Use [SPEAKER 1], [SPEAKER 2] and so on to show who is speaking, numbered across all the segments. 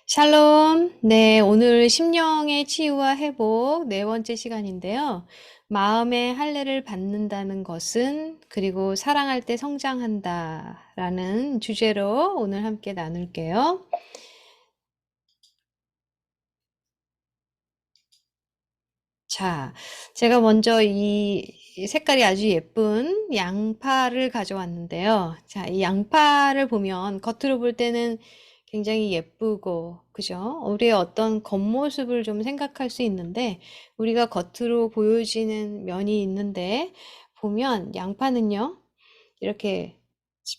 [SPEAKER 1] 샬롬. 네, 오늘 심령의 치유와 회복 네 번째 시간인데요. 마음의 할례를 받는다는 것은 그리고 사랑할 때 성장한다라는 주제로 오늘 함께 나눌게요. 자, 제가 먼저 이 색깔이 아주 예쁜 양파를 가져왔는데요. 자, 이 양파를 보면 겉으로 볼 때는 굉장히 예쁘고, 그죠? 우리의 어떤 겉모습을 좀 생각할 수 있는데, 우리가 겉으로 보여지는 면이 있는데, 보면 양파는요, 이렇게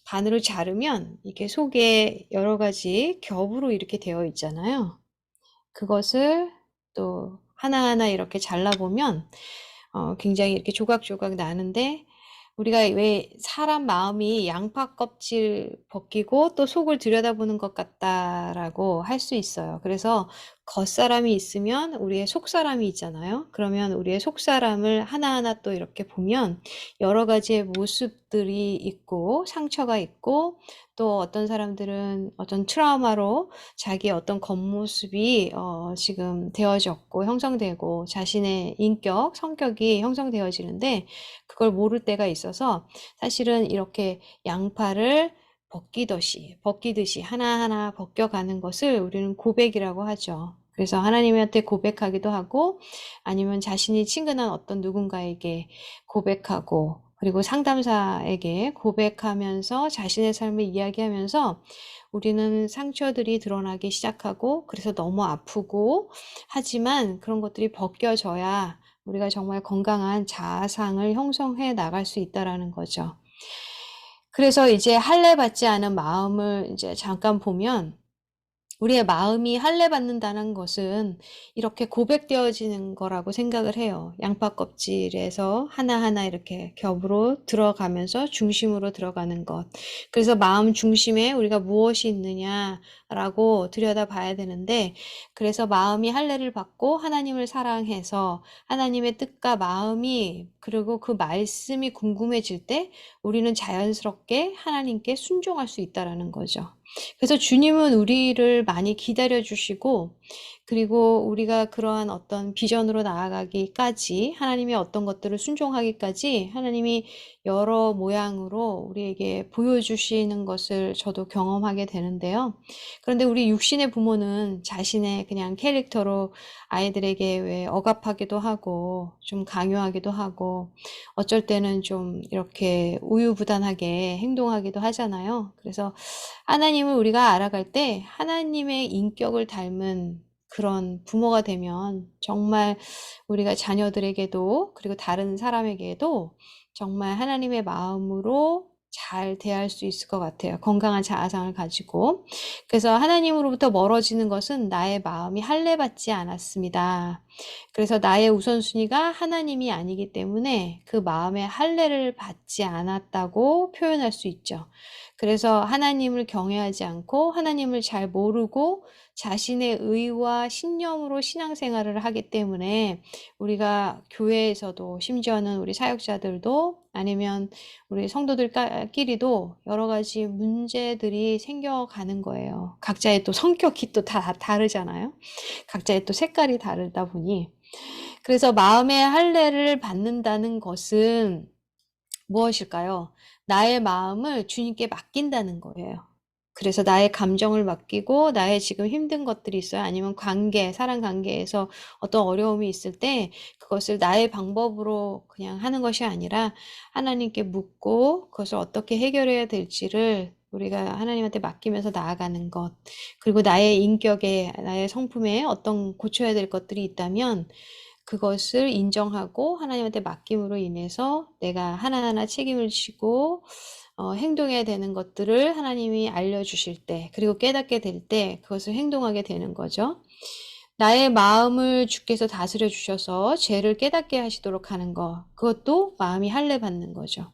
[SPEAKER 1] 반으로 자르면 이게 속에 여러 가지 겹으로 이렇게 되어 있잖아요. 그것을 또 하나하나 이렇게 잘라보면 굉장히 이렇게 조각조각 나는데 우리가 왜 사람 마음이 양파 껍질 벗기고 또 속을 들여다보는 것 같다라고 할 수 있어요. 그래서 겉사람이 있으면 우리의 속사람이 있잖아요. 그러면 우리의 속사람을 하나하나 또 이렇게 보면 여러 가지의 모습들이 있고 상처가 있고 또 어떤 사람들은 어떤 트라우마로 자기의 어떤 겉모습이 지금 되어졌고 형성되고 자신의 인격, 성격이 형성되어지는데 그걸 모를 때가 있어서 사실은 이렇게 양파를 벗기듯이 하나하나 벗겨가는 것을 우리는 고백이라고 하죠. 그래서 하나님한테 고백하기도 하고 아니면 자신이 친근한 어떤 누군가에게 고백하고 그리고 상담사에게 고백하면서 자신의 삶을 이야기하면서 우리는 상처들이 드러나기 시작하고 그래서 너무 아프고 하지만 그런 것들이 벗겨져야 우리가 정말 건강한 자아상을 형성해 나갈 수 있다라는 거죠. 그래서 이제 할례 받지 않은 마음을 이제 잠깐 보면 우리의 마음이 할례 받는다는 것은 이렇게 고백되어지는 거라고 생각을 해요. 양파 껍질에서 하나하나 이렇게 겹으로 들어가면서 중심으로 들어가는 것. 그래서 마음 중심에 우리가 무엇이 있느냐라고 들여다봐야 되는데 그래서 마음이 할례를 받고 하나님을 사랑해서 하나님의 뜻과 마음이 그리고 그 말씀이 궁금해질 때 우리는 자연스럽게 하나님께 순종할 수 있다라는 거죠. 그래서 주님은 우리를 많이 기다려 주시고 그리고 우리가 그러한 어떤 비전으로 나아가기까지 하나님의 어떤 것들을 순종하기까지 하나님이 여러 모양으로 우리에게 보여주시는 것을 저도 경험하게 되는데요. 그런데 우리 육신의 부모는 자신의 그냥 캐릭터로 아이들에게 왜 억압하기도 하고 좀 강요하기도 하고 어쩔 때는 좀 이렇게 우유부단하게 행동하기도 하잖아요. 그래서 하나님을 우리가 알아갈 때 하나님의 인격을 닮은 그런 부모가 되면 정말 우리가 자녀들에게도 그리고 다른 사람에게도 정말 하나님의 마음으로 잘 대할 수 있을 것 같아요. 건강한 자아상을 가지고. 그래서 하나님으로부터 멀어지는 것은 나의 마음이 할례받지 않았습니다. 그래서 나의 우선순위가 하나님이 아니기 때문에 그 마음의 할례를 받지 않았다고 표현할 수 있죠. 그래서 하나님을 경외하지 않고 하나님을 잘 모르고 자신의 의와 신념으로 신앙생활을 하기 때문에 우리가 교회에서도 심지어는 우리 사역자들도 아니면 우리 성도들끼리도 여러 가지 문제들이 생겨가는 거예요. 각자의 또 성격이 또 다 다르잖아요. 각자의 또 색깔이 다르다 보니. 그래서 마음의 할례를 받는다는 것은 무엇일까요? 나의 마음을 주님께 맡긴다는 거예요. 그래서 나의 감정을 맡기고 나의 지금 힘든 것들이 있어요. 아니면 관계, 사람 관계에서 어떤 어려움이 있을 때 그것을 나의 방법으로 그냥 하는 것이 아니라 하나님께 묻고 그것을 어떻게 해결해야 될지를 우리가 하나님한테 맡기면서 나아가는 것. 그리고 나의 인격에, 나의 성품에 어떤 고쳐야 될 것들이 있다면 그것을 인정하고 하나님한테 맡김으로 인해서 내가 하나하나 책임을 지고 행동해야 되는 것들을 하나님이 알려주실 때 그리고 깨닫게 될 때 그것을 행동하게 되는 거죠. 나의 마음을 주께서 다스려 주셔서 죄를 깨닫게 하시도록 하는 것 그것도 마음이 할례 받는 거죠.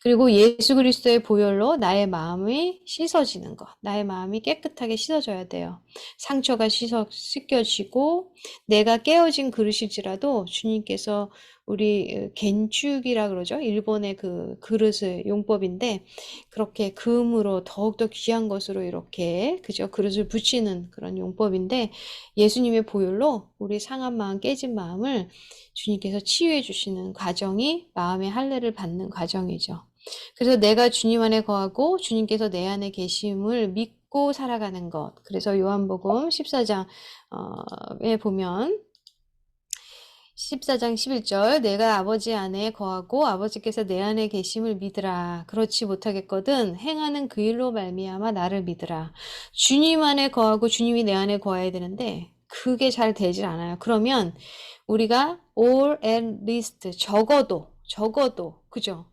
[SPEAKER 1] 그리고 예수 그리스도의 보혈로 나의 마음이 씻어지는 것. 나의 마음이 깨끗하게 씻어져야 돼요. 상처가 씻겨지고 내가 깨어진 그릇일지라도 주님께서 우리 겐축이라 그러죠. 일본의 그 그릇의 용법인데 그렇게 금으로 더욱더 귀한 것으로 이렇게 그죠? 그릇을 붙이는 그런 용법인데 예수님의 보혈로 우리 상한 마음, 깨진 마음을 주님께서 치유해 주시는 과정이 마음의 할례를 받는 과정이죠. 그래서 내가 주님 안에 거하고 주님께서 내 안에 계심을 믿고 살아가는 것. 그래서 요한복음 14장에 보면 14장 11절 내가 아버지 안에 거하고 아버지께서 내 안에 계심을 믿으라. 그렇지 못하겠거든 행하는 그 일로 말미암아 나를 믿으라. 주님 안에 거하고 주님이 내 안에 거해야 되는데 그게 잘 되질 않아요. 그러면 우리가 or at least 적어도 그죠?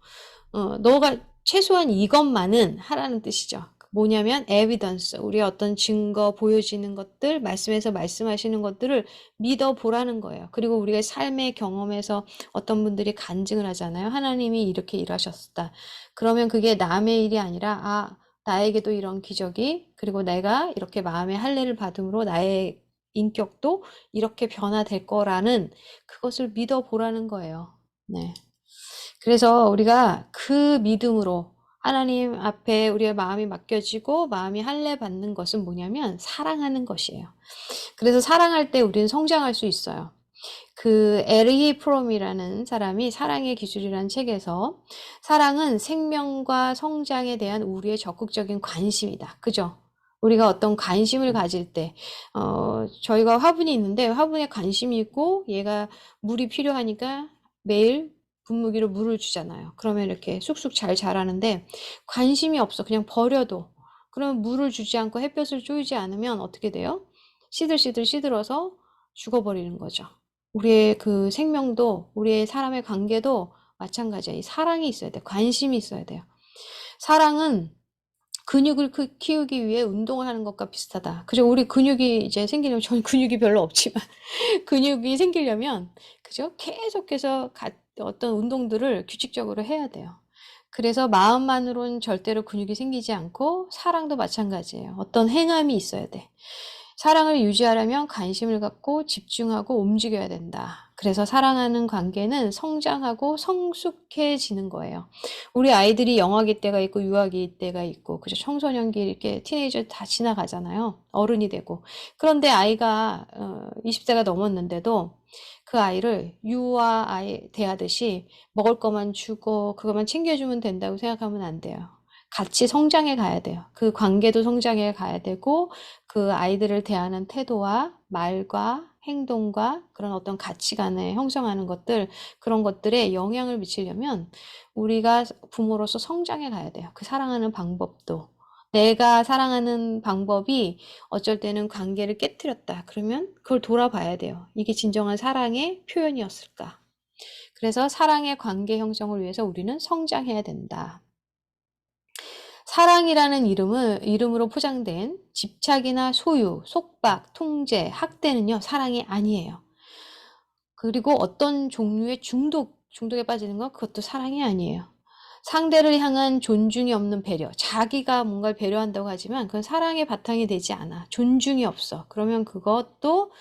[SPEAKER 1] 너가 최소한 이것만은 하라는 뜻이죠. 뭐냐면 evidence, 우리의 어떤 증거, 보여지는 것들, 말씀에서 말씀하시는 것들을 믿어보라는 거예요. 그리고 우리가 삶의 경험에서 어떤 분들이 간증을 하잖아요. 하나님이 이렇게 일하셨다. 그러면 그게 남의 일이 아니라 나에게도 이런 기적이 그리고 내가 이렇게 마음의 할례를 받음으로 나의 인격도 이렇게 변화될 거라는 그것을 믿어보라는 거예요. 네. 그래서 우리가 그 믿음으로 하나님 앞에 우리의 마음이 맡겨지고 마음이 할례 받는 것은 뭐냐면 사랑하는 것이에요. 그래서 사랑할 때 우리는 성장할 수 있어요. 그 에르히 프롬이라는 사람이 사랑의 기술이라는 책에서 사랑은 생명과 성장에 대한 우리의 적극적인 관심이다. 그죠? 우리가 어떤 관심을 가질 때, 저희가 화분이 있는데 화분에 관심이 있고 얘가 물이 필요하니까 매일 분무기로 물을 주잖아요. 그러면 이렇게 쑥쑥 잘 자라는데 관심이 없어. 그냥 버려도. 그러면 물을 주지 않고 햇볕을 쬐지 않으면 어떻게 돼요? 시들어서 죽어버리는 거죠. 우리의 그 생명도 우리의 사람의 관계도 마찬가지야. 이 사랑이 있어야 돼. 관심이 있어야 돼요. 사랑은 근육을 키우기 위해 운동을 하는 것과 비슷하다. 그죠? 우리 근육이 이제 생기려면 저는 근육이 별로 없지만 근육이 생기려면 그죠? 계속해서 어떤 운동들을 규칙적으로 해야 돼요. 그래서 마음만으로는 절대로 근육이 생기지 않고 사랑도 마찬가지예요. 어떤 행함이 있어야 돼. 사랑을 유지하려면 관심을 갖고 집중하고 움직여야 된다. 그래서 사랑하는 관계는 성장하고 성숙해지는 거예요. 우리 아이들이 영아기 때가 있고 유아기 때가 있고 그죠? 청소년기 이렇게 티네이저 다 지나가잖아요. 어른이 되고. 그런데 아이가 20세가 넘었는데도 그 아이를 유아 아이 대하듯이 먹을 것만 주고 그것만 챙겨주면 된다고 생각하면 안 돼요. 같이 성장해 가야 돼요. 그 관계도 성장해 가야 되고 그 아이들을 대하는 태도와 말과 행동과 그런 어떤 가치관을 형성하는 것들, 그런 것들에 영향을 미치려면 우리가 부모로서 성장해 가야 돼요. 그 사랑하는 방법도. 내가 사랑하는 방법이 어쩔 때는 관계를 깨뜨렸다. 그러면 그걸 돌아봐야 돼요. 이게 진정한 사랑의 표현이었을까? 그래서 사랑의 관계 형성을 위해서 우리는 성장해야 된다. 사랑이라는 이름으로 포장된 집착이나 소유, 속박, 통제, 학대는요, 사랑이 아니에요. 그리고 어떤 종류의 중독에 빠지는 것, 그것도 사랑이 아니에요. 상대를 향한 존중이 없는 배려, 자기가 뭔가를 배려한다고 하지만 그건 사랑의 바탕이 되지 않아. 존중이 없어. 그러면 그것도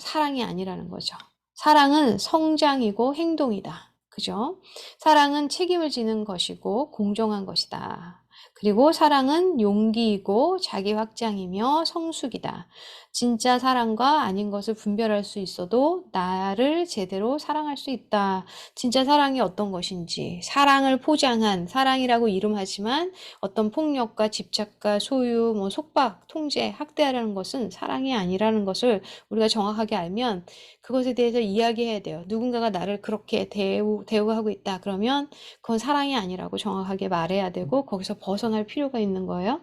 [SPEAKER 1] 사랑이 아니라는 거죠. 사랑은 성장이고 행동이다. 그죠? 사랑은 책임을 지는 것이고 공정한 것이다. 그리고 사랑은 용기이고 자기 확장이며 성숙이다. 진짜 사랑과 아닌 것을 분별할 수 있어도 나를 제대로 사랑할 수 있다. 진짜 사랑이 어떤 것인지, 사랑을 포장한 사랑이라고 이름하지만 어떤 폭력과 집착과 소유, 속박, 통제, 학대하라는 것은 사랑이 아니라는 것을 우리가 정확하게 알면 그것에 대해서 이야기해야 돼요. 누군가가 나를 그렇게 대우하고 있다. 그러면 그건 사랑이 아니라고 정확하게 말해야 되고 거기서 벗어날 필요가 있는 거예요.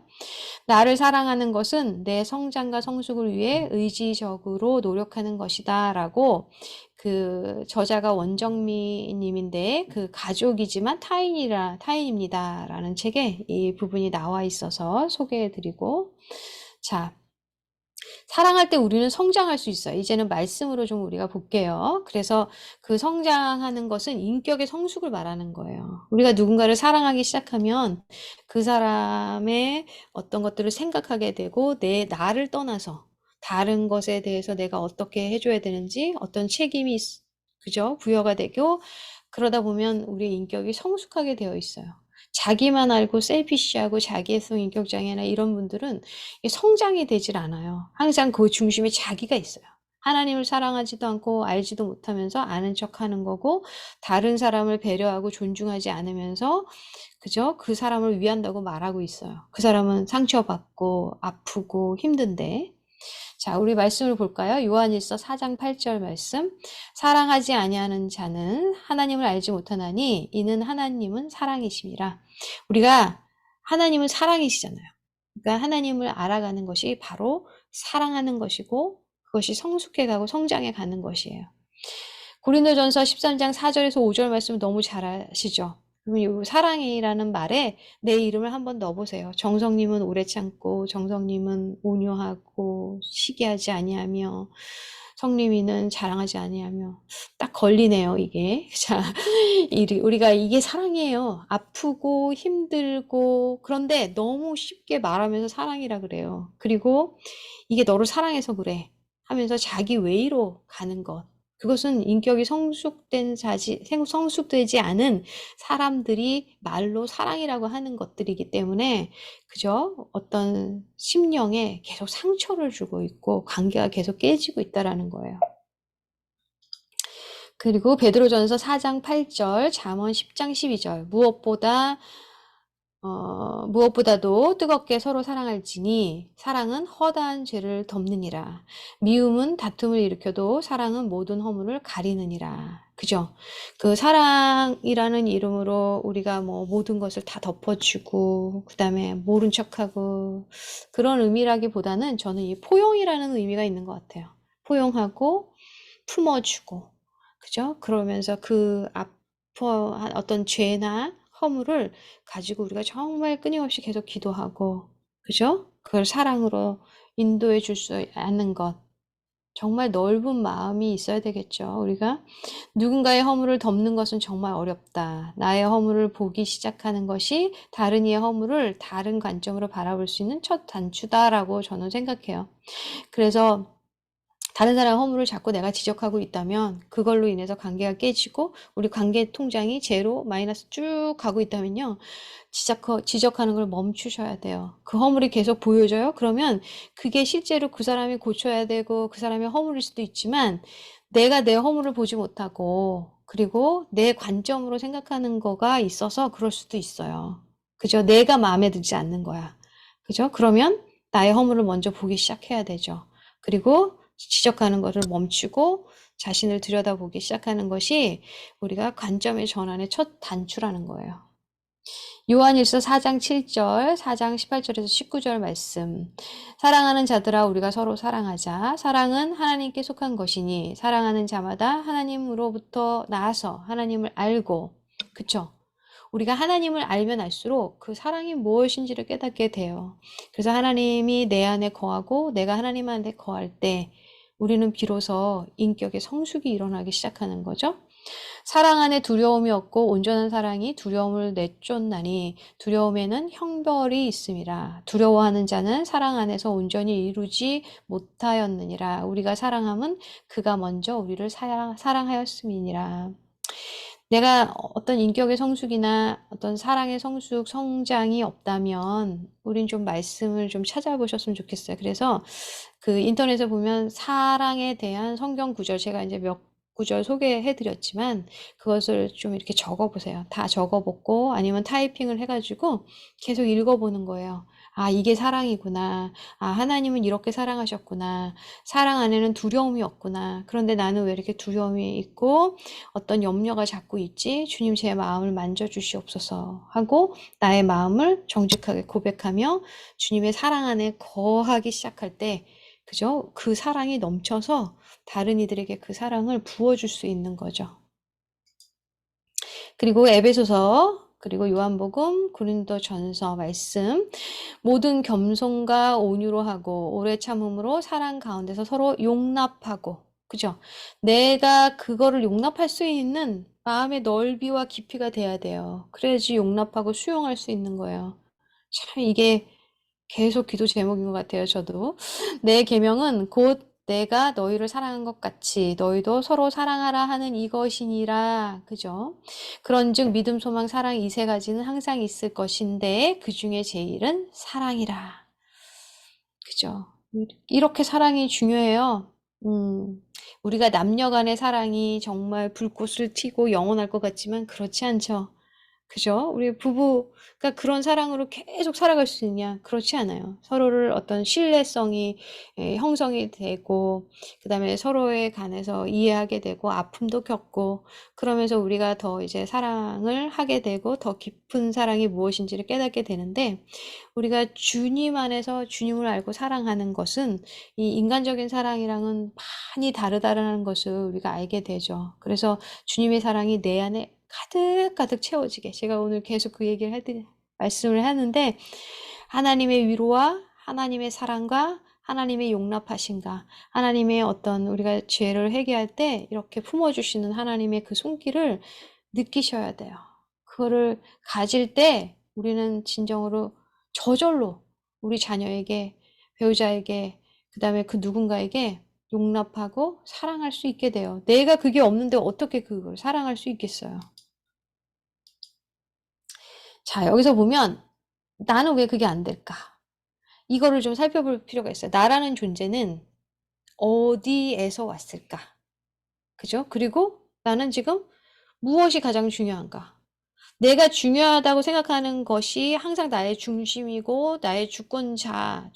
[SPEAKER 1] 나를 사랑하는 것은 내 성장과 성숙을 위해 의지적으로 노력하는 것이다. 라고 그 저자가 원정미 님인데 그 가족이지만 타인입니다. 라는 책에 이 부분이 나와 있어서 소개해 드리고 자, 사랑할 때 우리는 성장할 수 있어요. 이제는 말씀으로 좀 우리가 볼게요. 그래서 그 성장하는 것은 인격의 성숙을 말하는 거예요. 우리가 누군가를 사랑하기 시작하면 그 사람의 어떤 것들을 생각하게 되고 나를 떠나서 다른 것에 대해서 내가 어떻게 해줘야 되는지 어떤 책임이 그죠? 부여가 되고 그러다 보면 우리의 인격이 성숙하게 되어 있어요. 자기만 알고 셀피시하고 자기애성 인격장애나 이런 분들은 성장이 되질 않아요. 항상 그 중심에 자기가 있어요. 하나님을 사랑하지도 않고 알지도 못하면서 아는 척하는 거고 다른 사람을 배려하고 존중하지 않으면서 그죠? 그 사람을 위한다고 말하고 있어요. 그 사람은 상처받고 아프고 힘든데 자, 우리 말씀을 볼까요? 요한일서 4장 8절 말씀. 사랑하지 아니하는 자는 하나님을 알지 못하나니 이는 하나님은 사랑이심이라. 우리가 하나님은 사랑이시잖아요. 그러니까 하나님을 알아가는 것이 바로 사랑하는 것이고 그것이 성숙해가고 성장해가는 것이에요. 고린도전서 13장 4절에서 5절 말씀 너무 잘 아시죠? 그러면 이 사랑이라는 말에 내 이름을 한번 넣어보세요. 정성님은 오래 참고 정성님은 온유하고 시기하지 아니하며 성님이는 자랑하지 아니하며 딱 걸리네요 이게. 자, 우리가 이게 사랑이에요. 아프고 힘들고 그런데 너무 쉽게 말하면서 사랑이라 그래요. 그리고 이게 너를 사랑해서 그래 하면서 자기 외로 가는 것. 그것은 인격이 성숙되지 않은 사람들이 말로 사랑이라고 하는 것들이기 때문에 그죠? 어떤 심령에 계속 상처를 주고 있고 관계가 계속 깨지고 있다라는 거예요. 그리고 베드로전서 4장 8절, 잠언 10장 12절 무엇보다도 뜨겁게 서로 사랑할지니 사랑은 허다한 죄를 덮느니라. 미움은 다툼을 일으켜도 사랑은 모든 허물을 가리느니라. 그죠? 그 사랑이라는 이름으로 우리가 뭐 모든 것을 다 덮어주고 그다음에 모른 척하고 그런 의미라기보다는 저는 이 포용이라는 의미가 있는 것 같아요. 포용하고 품어주고 그죠? 그러면서 그 어떤 죄나 허물을 가지고 우리가 정말 끊임없이 계속 기도하고, 그죠? 그걸 사랑으로 인도해 줄 수 있는 것. 정말 넓은 마음이 있어야 되겠죠. 우리가 누군가의 허물을 덮는 것은 정말 어렵다. 나의 허물을 보기 시작하는 것이 다른 이의 허물을 다른 관점으로 바라볼 수 있는 첫 단추다라고 저는 생각해요. 그래서 다른 사람 허물을 자꾸 내가 지적하고 있다면 그걸로 인해서 관계가 깨지고 우리 관계 통장이 제로, 마이너스 쭉 가고 있다면요. 지적하는 걸 멈추셔야 돼요. 그 허물이 계속 보여져요? 그러면 그게 실제로 그 사람이 고쳐야 되고 그 사람의 허물일 수도 있지만 내가 내 허물을 보지 못하고 그리고 내 관점으로 생각하는 거가 있어서 그럴 수도 있어요. 그죠? 내가 마음에 들지 않는 거야. 그죠? 그러면 나의 허물을 먼저 보기 시작해야 되죠. 그리고 지적하는 것을 멈추고 자신을 들여다보기 시작하는 것이 우리가 관점의 전환의 첫 단추라는 거예요. 요한일서 4장 7절, 4장 18절에서 19절 말씀. 사랑하는 자들아 우리가 서로 사랑하자. 사랑은 하나님께 속한 것이니 사랑하는 자마다 하나님으로부터 나와서 하나님을 알고 그쵸? 우리가 하나님을 알면 알수록 그 사랑이 무엇인지를 깨닫게 돼요. 그래서 하나님이 내 안에 거하고 내가 하나님 안에 거할 때 우리는 비로소 인격의 성숙이 일어나기 시작하는 거죠. 사랑 안에 두려움이 없고 온전한 사랑이 두려움을 내쫓나니 두려움에는 형벌이 있음이라. 두려워하는 자는 사랑 안에서 온전히 이루지 못하였느니라. 우리가 사랑함은 그가 먼저 우리를 사랑하였음이니라. 내가 어떤 인격의 성숙이나 어떤 사랑의 성장이 없다면 우린 좀 말씀을 좀 찾아보셨으면 좋겠어요. 그래서 그 인터넷에 보면 사랑에 대한 성경 구절 제가 이제 몇 구절 소개해 드렸지만 그것을 좀 이렇게 적어 보세요. 다 적어 보고 아니면 타이핑을 해 가지고 계속 읽어 보는 거예요. 아, 이게 사랑이구나. 아, 하나님은 이렇게 사랑하셨구나. 사랑 안에는 두려움이 없구나. 그런데 나는 왜 이렇게 두려움이 있고 어떤 염려가 자꾸 있지? 주님 제 마음을 만져주시옵소서 하고 나의 마음을 정직하게 고백하며 주님의 사랑 안에 거하기 시작할 때 그죠? 그 사랑이 넘쳐서 다른 이들에게 그 사랑을 부어줄 수 있는 거죠. 그리고 에베소서 그리고 요한복음 고린도전서 말씀 모든 겸손과 온유로 하고 오래 참음으로 사랑 가운데서 서로 용납하고 그죠? 내가 그거를 용납할 수 있는 마음의 넓이와 깊이가 돼야 돼요. 그래야지 용납하고 수용할 수 있는 거예요. 참 이게 계속 기도 제목인 것 같아요. 저도 내 계명은 곧 내가 너희를 사랑한 것 같이 너희도 서로 사랑하라 하는 이것이니라. 그죠? 그런즉 믿음, 소망, 사랑 이 세 가지는 항상 있을 것인데 그 중에 제일은 사랑이라. 그죠? 이렇게 사랑이 중요해요. 우리가 남녀 간의 사랑이 정말 불꽃을 튀고 영원할 것 같지만 그렇지 않죠. 그죠? 우리 부부가 그런 사랑으로 계속 살아갈 수 있냐? 그렇지 않아요. 서로를 어떤 신뢰성이 형성이 되고, 그 다음에 서로에 관해서 이해하게 되고, 아픔도 겪고, 그러면서 우리가 더 이제 사랑을 하게 되고, 더 깊은 사랑이 무엇인지를 깨닫게 되는데, 우리가 주님 안에서 주님을 알고 사랑하는 것은 이 인간적인 사랑이랑은 많이 다르다는 것을 우리가 알게 되죠. 그래서 주님의 사랑이 내 안에 가득가득 채워지게. 제가 오늘 계속 그 얘기를 말씀을 하는데, 하나님의 위로와 하나님의 사랑과 하나님의 용납하신가, 하나님의 어떤 우리가 죄를 회개할 때 이렇게 품어주시는 하나님의 그 손길을 느끼셔야 돼요. 그거를 가질 때 우리는 진정으로 저절로 우리 자녀에게, 배우자에게, 그 다음에 그 누군가에게 용납하고 사랑할 수 있게 돼요. 내가 그게 없는데 어떻게 그걸 사랑할 수 있겠어요? 자, 여기서 보면 나는 왜 그게 안 될까? 이거를 좀 살펴볼 필요가 있어요. 나라는 존재는 어디에서 왔을까? 그죠? 그리고 나는 지금 무엇이 가장 중요한가? 내가 중요하다고 생각하는 것이 항상 나의 중심이고 나의 주권을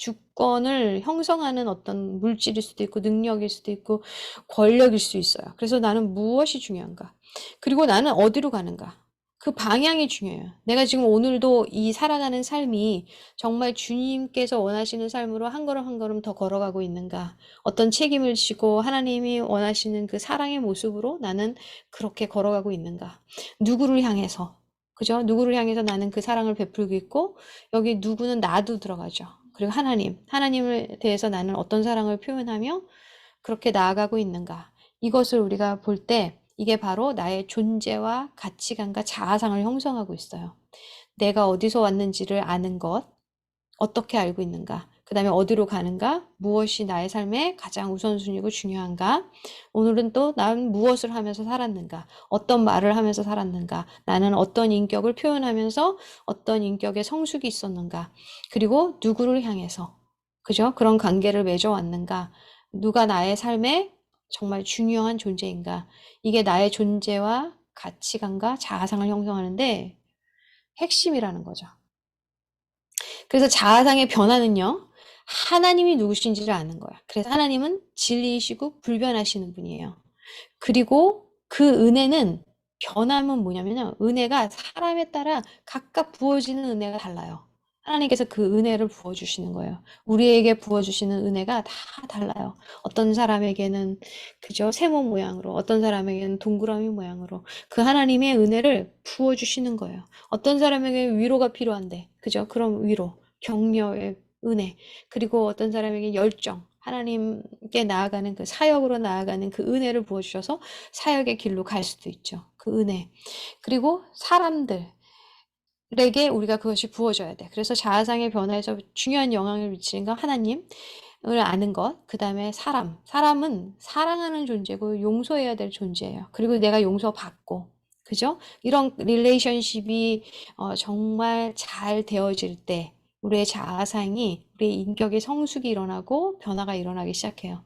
[SPEAKER 1] 형성하는 어떤 물질일 수도 있고 능력일 수도 있고 권력일 수 있어요. 그래서 나는 무엇이 중요한가? 그리고 나는 어디로 가는가? 그 방향이 중요해요. 내가 지금 오늘도 이 살아가는 삶이 정말 주님께서 원하시는 삶으로 한 걸음 한 걸음 더 걸어가고 있는가? 어떤 책임을 지고 하나님이 원하시는 그 사랑의 모습으로 나는 그렇게 걸어가고 있는가? 누구를 향해서? 그죠? 누구를 향해서 나는 그 사랑을 베풀고 있고, 여기 누구는 나도 들어가죠. 그리고 하나님을 대해서 나는 어떤 사랑을 표현하며 그렇게 나아가고 있는가. 이것을 우리가 볼 때 이게 바로 나의 존재와 가치관과 자아상을 형성하고 있어요. 내가 어디서 왔는지를 아는 것, 어떻게 알고 있는가? 그 다음에 어디로 가는가? 무엇이 나의 삶에 가장 우선순위고 중요한가? 오늘은 또 난 무엇을 하면서 살았는가? 어떤 말을 하면서 살았는가? 나는 어떤 인격을 표현하면서 어떤 인격의 성숙이 있었는가? 그리고 누구를 향해서, 그죠? 그런 관계를 맺어왔는가? 누가 나의 삶에 정말 중요한 존재인가? 이게 나의 존재와 가치관과 자아상을 형성하는데 핵심이라는 거죠. 그래서 자아상의 변화는요, 하나님이 누구신지를 아는 거야. 그래서 하나님은 진리이시고 불변하시는 분이에요. 그리고 그 은혜는, 변함은 뭐냐면요, 은혜가 사람에 따라 각각 부어지는 은혜가 달라요. 하나님께서 그 은혜를 부어주시는 거예요. 우리에게 부어주시는 은혜가 다 달라요. 어떤 사람에게는 그죠, 세모 모양으로, 어떤 사람에게는 동그라미 모양으로 그 하나님의 은혜를 부어주시는 거예요. 어떤 사람에게 위로가 필요한데, 그죠? 그럼 위로, 격려의 은혜, 그리고 어떤 사람에게 열정, 하나님께 나아가는 그 사역으로 나아가는 그 은혜를 부어주셔서 사역의 길로 갈 수도 있죠. 그 은혜. 그리고 사람들에게 우리가 그것이 부어져야 돼. 그래서 자아상의 변화에서 중요한 영향을 미치는 건 하나님을 아는 것, 그 다음에 사람은 사랑하는 존재고 용서해야 될 존재예요. 그리고 내가 용서받고, 그죠? 이런 릴레이션십이 정말 잘 되어질 때 우리의 자아상이, 우리의 인격의 성숙이 일어나고 변화가 일어나기 시작해요.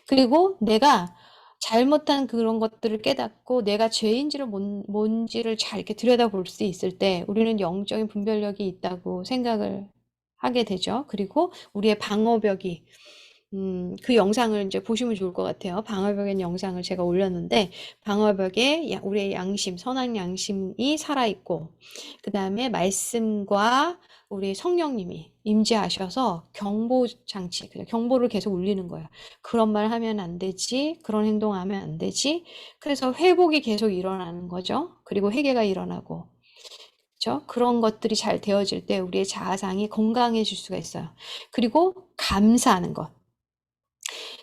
[SPEAKER 1] 그리고 내가 잘못한 그런 것들을 깨닫고 내가 죄인지를 뭔지를 잘 이렇게 들여다볼 수 있을 때 우리는 영적인 분별력이 있다고 생각을 하게 되죠. 그리고 우리의 방어벽이, 그 영상을 이제 보시면 좋을 것 같아요. 방어벽의 영상을 제가 올렸는데, 방어벽에 우리의 양심, 선한 양심이 살아있고, 그 다음에 말씀과 우리 성령님이 임재하셔서 경보 장치, 경보를 계속 울리는 거예요. 그런 말 하면 안 되지, 그런 행동하면 안 되지. 그래서 회복이 계속 일어나는 거죠. 그리고 회개가 일어나고. 그렇죠? 그런 것들이 잘 되어질 때 우리의 자아상이 건강해질 수가 있어요. 그리고 감사하는 것.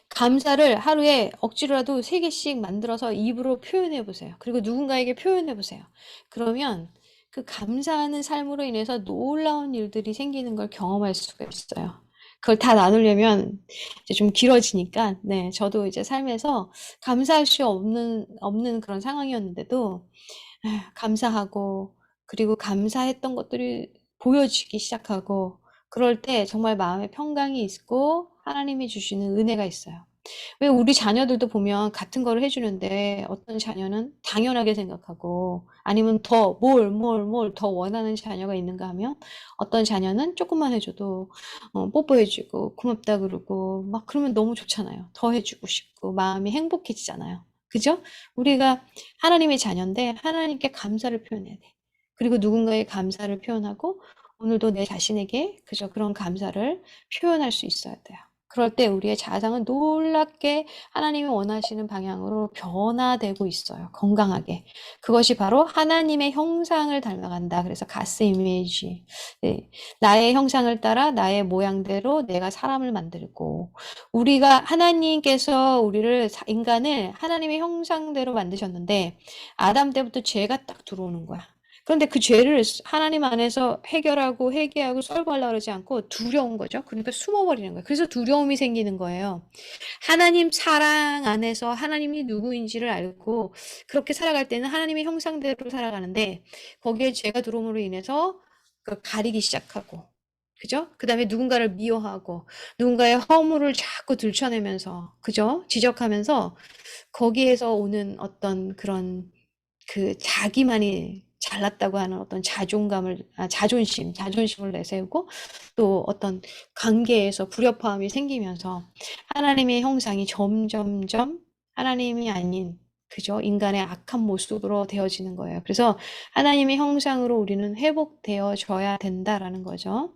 [SPEAKER 1] 감사를 하루에 억지로라도 3개씩 만들어서 입으로 표현해 보세요. 그리고 누군가에게 표현해 보세요. 그러면 그 감사하는 삶으로 인해서 놀라운 일들이 생기는 걸 경험할 수가 있어요. 그걸 다 나누려면 이제 좀 길어지니까, 네, 저도 이제 삶에서 감사할 수 없는 그런 상황이었는데도, 감사하고, 그리고 감사했던 것들이 보여지기 시작하고, 그럴 때 정말 마음에 평강이 있고, 하나님이 주시는 은혜가 있어요. 왜 우리 자녀들도 보면 같은 거를 해주는데 어떤 자녀는 당연하게 생각하고 아니면 더 뭘 더 원하는 자녀가 있는가 하면 어떤 자녀는 조금만 해줘도 뽀뽀해주고 고맙다 그러고 막 그러면 너무 좋잖아요. 더 해주고 싶고 마음이 행복해지잖아요. 그죠? 우리가 하나님의 자녀인데 하나님께 감사를 표현해야 돼. 그리고 누군가의 감사를 표현하고 오늘도 내 자신에게 그저 그런 감사를 표현할 수 있어야 돼요. 그럴 때 우리의 자상은 놀랍게 하나님이 원하시는 방향으로 변화되고 있어요. 건강하게. 그것이 바로 하나님의 형상을 닮아간다. 그래서 가스 이미지. 네. 나의 형상을 따라 나의 모양대로 내가 사람을 만들고 우리가 하나님께서 인간을 하나님의 형상대로 만드셨는데 아담 때부터 죄가 딱 들어오는 거야. 그런데 그 죄를 하나님 안에서 해결하고 회개하고 썰고하려고 그러지 않고 두려운 거죠. 그러니까 숨어버리는 거예요. 그래서 두려움이 생기는 거예요. 하나님 사랑 안에서 하나님이 누구인지를 알고 그렇게 살아갈 때는 하나님의 형상대로 살아가는데 거기에 죄가 들어옴으로 인해서 가리기 시작하고 그죠? 그 다음에 누군가를 미워하고 누군가의 허물을 자꾸 들춰내면서 그죠? 지적하면서 거기에서 오는 어떤 그런 자기만이 잘났다고 하는 어떤 자존심을 내세우고 또 어떤 관계에서 불협화음이 생기면서 하나님의 형상이 점점점 하나님이 아닌 그죠? 인간의 악한 모습으로 되어지는 거예요. 그래서 하나님의 형상으로 우리는 회복되어져야 된다라는 거죠.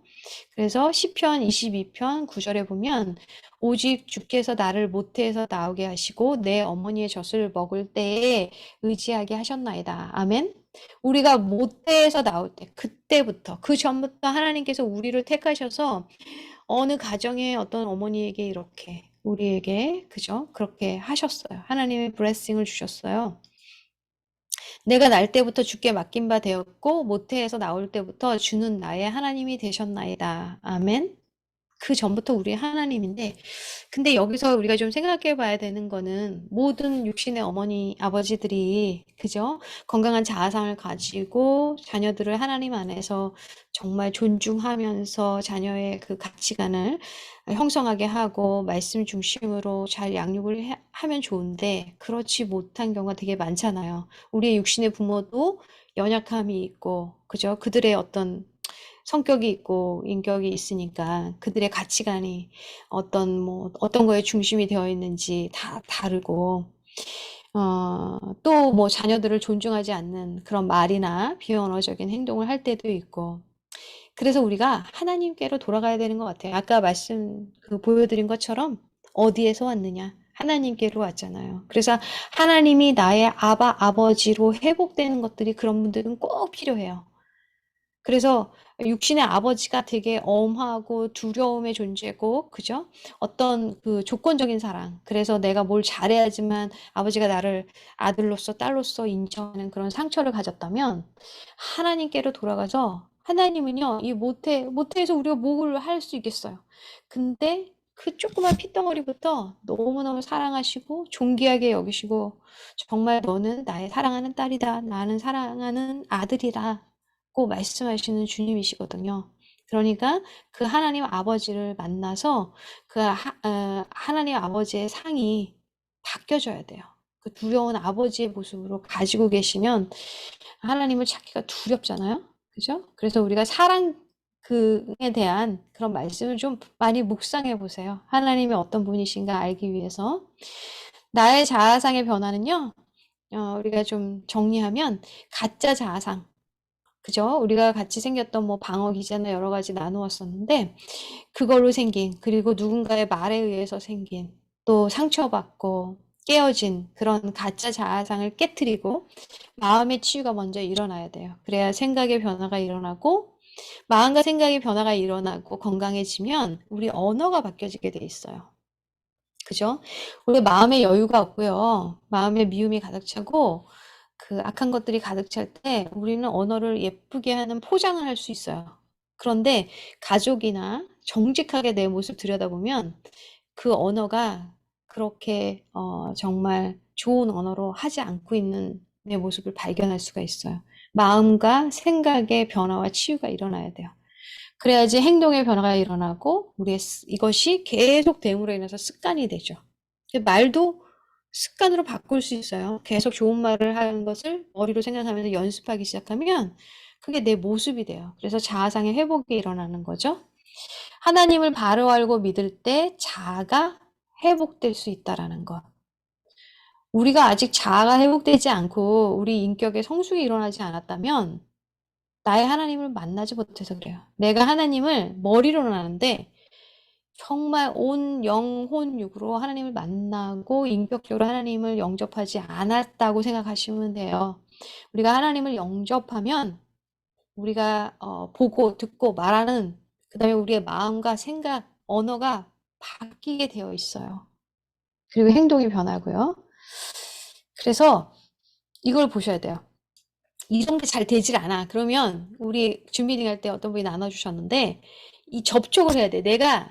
[SPEAKER 1] 그래서 시편 22편 9절에 보면 오직 주께서 나를 모태에서 나오게 하시고 내 어머니의 젖을 먹을 때에 의지하게 하셨나이다. 아멘. 우리가 모태에서 나올 때 그때부터 그 전부터 하나님께서 우리를 택하셔서 어느 가정의 어떤 어머니에게 이렇게 우리에게 그죠? 그렇게 하셨어요. 하나님의 블레싱을 주셨어요. 내가 날 때부터 주께 맡긴 바 되었고 모태에서 나올 때부터 주는 나의 하나님이 되셨나이다. 아멘. 그 전부터 우리 하나님인데 근데 여기서 우리가 좀 생각해 봐야 되는 거는 모든 육신의 어머니, 아버지들이 그죠? 건강한 자아상을 가지고 자녀들을 하나님 안에서 정말 존중하면서 자녀의 그 가치관을 형성하게 하고 말씀 중심으로 잘 양육을 하면 좋은데 그렇지 못한 경우가 되게 많잖아요. 우리의 육신의 부모도 연약함이 있고 그죠? 그들의 어떤 성격이 있고 인격이 있으니까 그들의 가치관이 어떤 거에 중심이 되어 있는지 다 다르고, 또 뭐 자녀들을 존중하지 않는 그런 말이나 비언어적인 행동을 할 때도 있고, 그래서 우리가 하나님께로 돌아가야 되는 것 같아요. 아까 보여드린 것처럼 어디에서 왔느냐? 하나님께로 왔잖아요. 그래서 하나님이 나의 아버지로 회복되는 것들이 그런 분들은 꼭 필요해요. 그래서 육신의 아버지가 되게 엄하고 두려움의 존재고, 그죠? 어떤 조건적인 사랑. 그래서 내가 뭘 잘해야지만 아버지가 나를 아들로서 딸로서 인정하는 그런 상처를 가졌다면, 하나님께로 돌아가서, 하나님은요, 이 모태에서 우리가 뭘 할 수 있겠어요. 근데 그 조그만 핏덩어리부터 너무너무 사랑하시고, 존귀하게 여기시고, 정말 너는 나의 사랑하는 딸이다. 나는 사랑하는 아들이다. 고 말씀하시는 주님이시거든요. 그러니까 그 하나님 아버지를 만나서 하나님 아버지의 상이 바뀌어져야 돼요. 그 두려운 아버지의 모습으로 가지고 계시면 하나님을 찾기가 두렵잖아요. 그죠? 그래서 우리가 사랑에 대한 그런 말씀을 좀 많이 묵상해 보세요. 하나님이 어떤 분이신가 알기 위해서. 나의 자아상의 변화는요, 우리가 좀 정리하면 가짜 자아상, 그죠? 우리가 같이 생겼던 뭐 방어 기제나 여러 가지 나누었었는데 그걸로 생긴 그리고 누군가의 말에 의해서 생긴 또 상처받고 깨어진 그런 가짜 자아상을 깨트리고 마음의 치유가 먼저 일어나야 돼요. 그래야 생각의 변화가 일어나고 마음과 생각의 변화가 일어나고 건강해지면 우리 언어가 바뀌어지게 돼 있어요. 그죠? 우리 마음에 여유가 없고요. 마음에 미움이 가득 차고 악한 것들이 가득 찰 때 우리는 언어를 예쁘게 하는 포장을 할 수 있어요. 그런데 가족이나 정직하게 내 모습 들여다보면 그 언어가 그렇게 정말 좋은 언어로 하지 않고 있는 내 모습을 발견할 수가 있어요. 마음과 생각의 변화와 치유가 일어나야 돼요. 그래야지 행동의 변화가 일어나고 우리의 이것이 계속 됨으로 인해서 습관이 되죠. 말도 습관으로 바꿀 수 있어요. 계속 좋은 말을 하는 것을 머리로 생각하면서 연습하기 시작하면 그게 내 모습이 돼요. 그래서 자아상의 회복이 일어나는 거죠. 하나님을 바로 알고 믿을 때 자아가 회복될 수 있다라는 것. 우리가 아직 자아가 회복되지 않고 우리 인격의 성숙이 일어나지 않았다면 나의 하나님을 만나지 못해서 그래요. 내가 하나님을 머리로는 아는데 정말 온 영혼 육으로 하나님을 만나고 인격적으로 하나님을 영접하지 않았다고 생각하시면 돼요. 우리가 하나님을 영접하면 우리가 보고 듣고 말하는 그다음에 우리의 마음과 생각, 언어가 바뀌게 되어 있어요. 그리고 행동이 변하고요. 그래서 이걸 보셔야 돼요. 이런 게 잘 되질 않아. 그러면 우리 준비딩 할 때 어떤 분이 나눠주셨는데 이 접촉을 해야 돼. 내가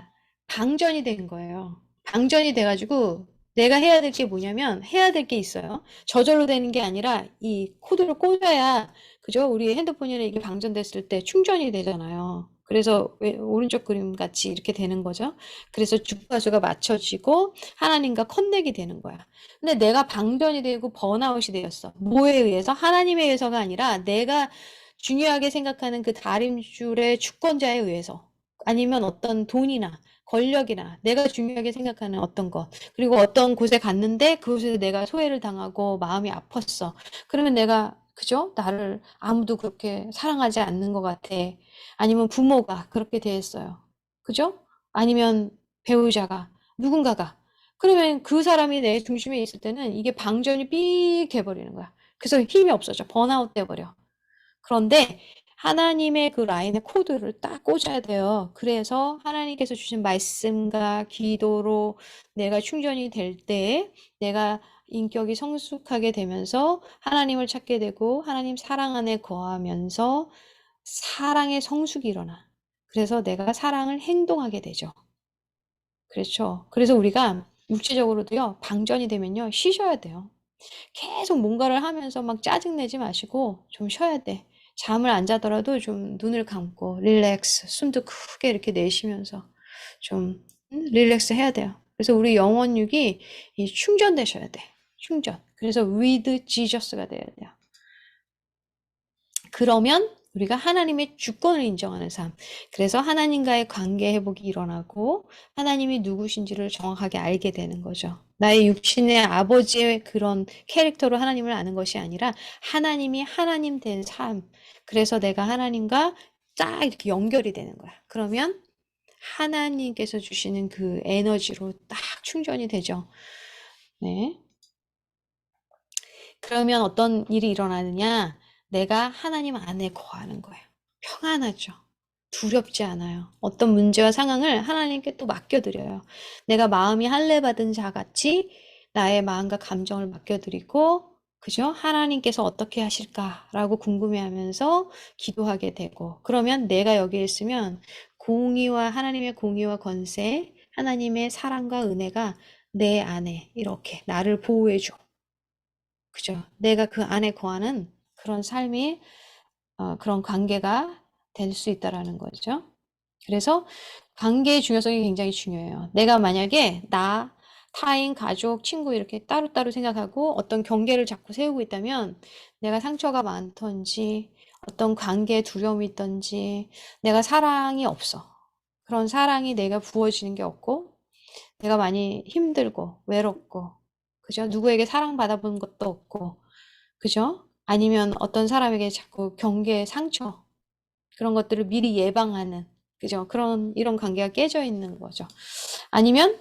[SPEAKER 1] 방전이 된 거예요. 방전이 돼가지고 내가 해야 될 게 뭐냐면 해야 될 게 있어요. 저절로 되는 게 아니라 이 코드를 꽂아야 그죠? 우리 핸드폰이나 이게 방전됐을 때 충전이 되잖아요. 그래서 오른쪽 그림 같이 이렇게 되는 거죠. 그래서 주파수가 맞춰지고 하나님과 커넥이 되는 거야. 근데 내가 방전이 되고 번아웃이 되었어. 뭐에 의해서? 하나님에 의해서가 아니라 내가 중요하게 생각하는 그 다림줄의 주권자에 의해서 아니면 어떤 돈이나 권력이나 내가 중요하게 생각하는 어떤 것 그리고 어떤 곳에 갔는데 그곳에서 내가 소외를 당하고 마음이 아팠어. 그러면 내가 그죠? 나를 아무도 그렇게 사랑하지 않는 것 같아. 아니면 부모가 그렇게 대했어요. 그죠? 아니면 배우자가 누군가가 그러면 그 사람이 내 중심에 있을 때는 이게 방전이 삑 돼버리는 거야. 그래서 힘이 없어져. 번아웃 돼버려. 그런데 하나님의 그 라인의 코드를 딱 꽂아야 돼요. 그래서 하나님께서 주신 말씀과 기도로 내가 충전이 될 때 내가 인격이 성숙하게 되면서 하나님을 찾게 되고 하나님 사랑 안에 거하면서 사랑의 성숙이 일어나. 그래서 내가 사랑을 행동하게 되죠. 그렇죠. 그래서 우리가 육체적으로도요, 방전이 되면요, 쉬셔야 돼요. 계속 뭔가를 하면서 막 짜증내지 마시고 좀 쉬어야 돼. 잠을 안 자더라도 좀 눈을 감고 릴렉스, 숨도 크게 이렇게 내쉬면서 좀 릴렉스 해야 돼요. 그래서 우리 영혼육이 충전되셔야 돼. 충전. 그래서 with Jesus가 돼야 돼요. 그러면 우리가 하나님의 주권을 인정하는 삶. 그래서 하나님과의 관계 회복이 일어나고 하나님이 누구신지를 정확하게 알게 되는 거죠. 나의 육신의 아버지의 그런 캐릭터로 하나님을 아는 것이 아니라 하나님이 하나님 된 삶. 그래서 내가 하나님과 딱 이렇게 연결이 되는 거야. 그러면 하나님께서 주시는 그 에너지로 딱 충전이 되죠. 네. 그러면 어떤 일이 일어나느냐? 내가 하나님 안에 거하는 거예요. 평안하죠. 두렵지 않아요. 어떤 문제와 상황을 하나님께 또 맡겨드려요. 내가 마음이 할례받은 자같이 나의 마음과 감정을 맡겨드리고, 그죠? 하나님께서 어떻게 하실까라고 궁금해하면서 기도하게 되고, 그러면 내가 여기에 있으면 공의와 하나님의 공의와 권세, 하나님의 사랑과 은혜가 내 안에 이렇게 나를 보호해줘. 그죠? 내가 그 안에 거하는 그런 삶이 그런 관계가 될 수 있다라는 거죠. 그래서 관계의 중요성이 굉장히 중요해요. 내가 만약에 나, 타인, 가족, 친구 이렇게 따로따로 생각하고 어떤 경계를 자꾸 세우고 있다면 내가 상처가 많던지 어떤 관계에 두려움이 있던지 내가 사랑이 없어. 그런 사랑이 내가 부어지는 게 없고 내가 많이 힘들고 외롭고 그죠? 누구에게 사랑받아 본 것도 없고 그죠? 아니면 어떤 사람에게 자꾸 경계의 상처 그런 것들을 미리 예방하는 그죠? 이런 관계가 깨져 있는 거죠. 아니면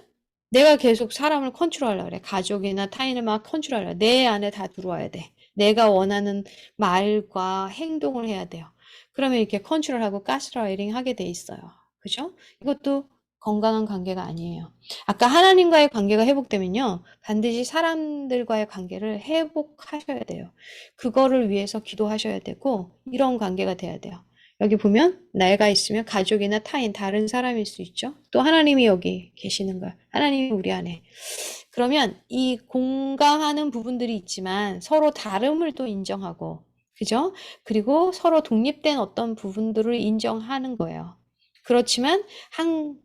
[SPEAKER 1] 내가 계속 사람을 컨트롤하려고 그래. 가족이나 타인을 막 컨트롤하려고 내 안에 다 들어와야 돼. 내가 원하는 말과 행동을 해야 돼요. 그러면 이렇게 컨트롤하고 가스라이팅 하게 돼 있어요. 그죠? 이것도 건강한 관계가 아니에요. 아까 하나님과의 관계가 회복되면요. 반드시 사람들과의 관계를 회복하셔야 돼요. 그거를 위해서 기도하셔야 되고 이런 관계가 돼야 돼요. 여기 보면 내가 있으면 가족이나 타인, 다른 사람일 수 있죠. 또 하나님이 여기 계시는 거야. 하나님이 우리 안에. 그러면 이 공감하는 부분들이 있지만 서로 다름을 또 인정하고, 그죠? 그리고 서로 독립된 어떤 부분들을 인정하는 거예요. 그렇지만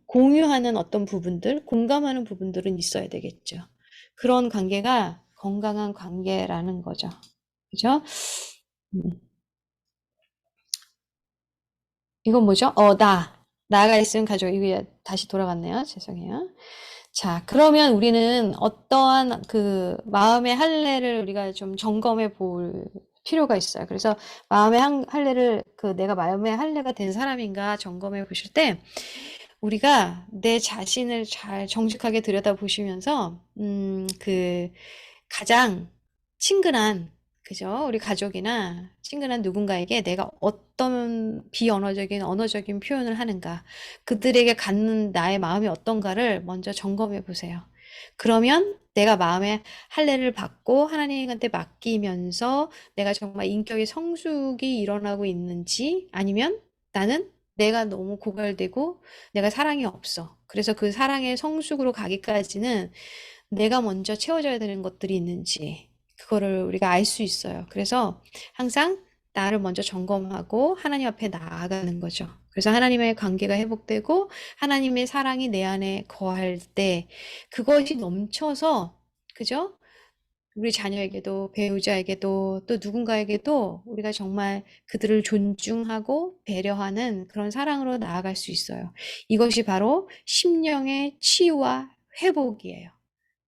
[SPEAKER 1] 공유하는 어떤 부분들, 공감하는 부분들은 있어야 되겠죠. 그런 관계가 건강한 관계라는 거죠. 그죠? 음. 이건 뭐죠? 나가 있으면 가족. 이게 다시 돌아갔네요. 죄송해요. 자, 그러면 우리는 어떠한 그 마음의 할례를 우리가 좀 점검해 볼 필요가 있어요. 그래서 마음의 할례를 내가 마음의 할례가 된 사람인가 점검해 보실 때 우리가 내 자신을 잘 정직하게 들여다보시면서 가장 친근한, 그죠? 우리 가족이나 친근한 누군가에게 내가 어떤 비언어적인 언어적인 표현을 하는가, 그들에게 갖는 나의 마음이 어떤가를 먼저 점검해 보세요. 그러면 내가 마음의 할례를 받고 하나님한테 맡기면서 내가 정말 인격의 성숙이 일어나고 있는지, 아니면 나는 내가 너무 고갈되고 내가 사랑이 없어. 그래서 그 사랑의 성숙으로 가기까지는 내가 먼저 채워져야 되는 것들이 있는지, 그거를 우리가 알 수 있어요. 그래서 항상 나를 먼저 점검하고 하나님 앞에 나아가는 거죠. 그래서 하나님의 관계가 회복되고 하나님의 사랑이 내 안에 거할 때 그것이 넘쳐서, 그죠? 우리 자녀에게도, 배우자에게도, 또 누군가에게도 우리가 정말 그들을 존중하고 배려하는 그런 사랑으로 나아갈 수 있어요. 이것이 바로 심령의 치유와 회복이에요.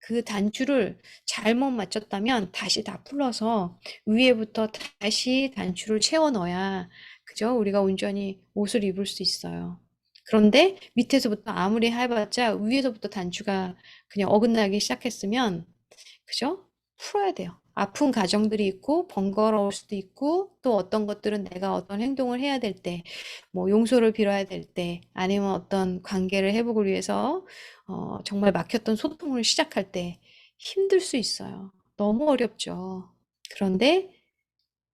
[SPEAKER 1] 그 단추를 잘못 맞췄다면 다시 다 풀어서 위에부터 다시 단추를 채워 넣어야, 그죠? 우리가 온전히 옷을 입을 수 있어요. 그런데 밑에서부터 아무리 해봤자 위에서부터 단추가 그냥 어긋나기 시작했으면, 그죠? 풀어야 돼요. 아픈 가정들이 있고 번거로울 수도 있고, 또 어떤 것들은 내가 어떤 행동을 해야 될 때, 뭐 용서를 빌어야 될 때, 아니면 어떤 관계를 회복을 위해서 정말 막혔던 소통을 시작할 때 힘들 수 있어요. 너무 어렵죠. 그런데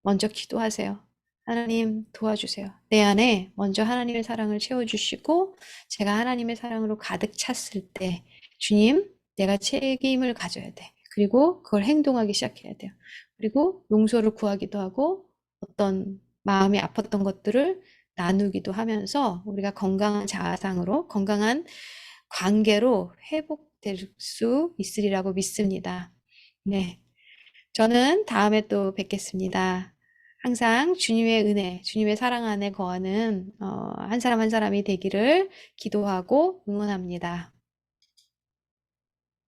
[SPEAKER 1] 먼저 기도하세요. 하나님 도와주세요. 내 안에 먼저 하나님의 사랑을 채워주시고 제가 하나님의 사랑으로 가득 찼을 때 주님, 내가 책임을 가져야 돼. 그리고 그걸 행동하기 시작해야 돼요. 그리고 용서를 구하기도 하고 어떤 마음이 아팠던 것들을 나누기도 하면서 우리가 건강한 자아상으로, 건강한 관계로 회복될 수 있으리라고 믿습니다. 네. 저는 다음에 또 뵙겠습니다. 항상 주님의 은혜, 주님의 사랑 안에 거하는 한 사람 한 사람이 되기를 기도하고 응원합니다.